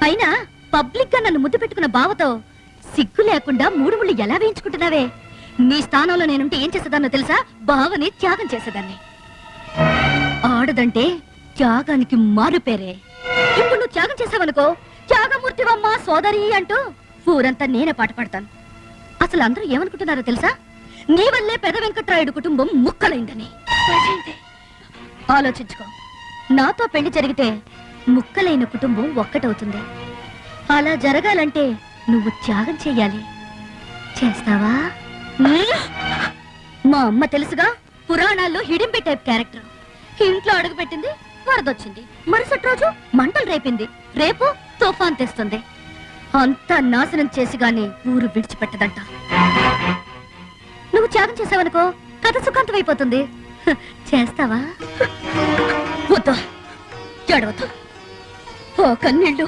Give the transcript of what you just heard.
అయినా పబ్లిక్ గా నన్ను ముద్దు పెట్టుకున్న బావతో సిగ్గు లేకుండా మూడు ముళ్ళు ఎలా వేయించుకుంటున్నావే? నీ స్థానంలో నేనుంటే ఏం చేసేదాన్నో తెలుసా? బావని త్యాగం చేసేదాన్ని. ఆడదంటే త్యాగానికి మారు పేరే. ఇప్పుడు నువ్వు త్యాగం చేసావనుకో, త్యాగమూర్తివమ్మా సోదరి అంటూ ఊరంతా నేనే పాట పాడతాను. అసలు అందరూ ఏమనుకుంటున్నారో తెలుసా? నీ వల్లే పెద వెంకట్రాయుడు కుటుంబం ముక్కలైందని. ఆలోచించుకో. నాతో పెళ్లి జరిగితే ముక్కలైన కుటుంబం ఒక్కటవుతుంది. అలా జరగాలంటే నువ్వు త్యాగం చెయ్యాలి. చేస్తావా? మా అమ్మ తెలుసుగా, పురాణాల్లో హిడింపి టైప్ క్యారెక్టర్. ఇంట్లో అడుగు పెట్టింది, వరదొచ్చింది. మరుసటి రోజు మంటలు రేపింది, రేపు తుఫాన్ తెస్తుంది. అంతా నాశనం చేసి గాని ఊరు విడిచిపెట్టదంట. నువ్వు త్యాగం చేసావనుకో, కథ సుఖాంతమైపోతుంది. చేస్తావా? వద్దు, ఏడవద్దు. ఓ కన్నీళ్ళు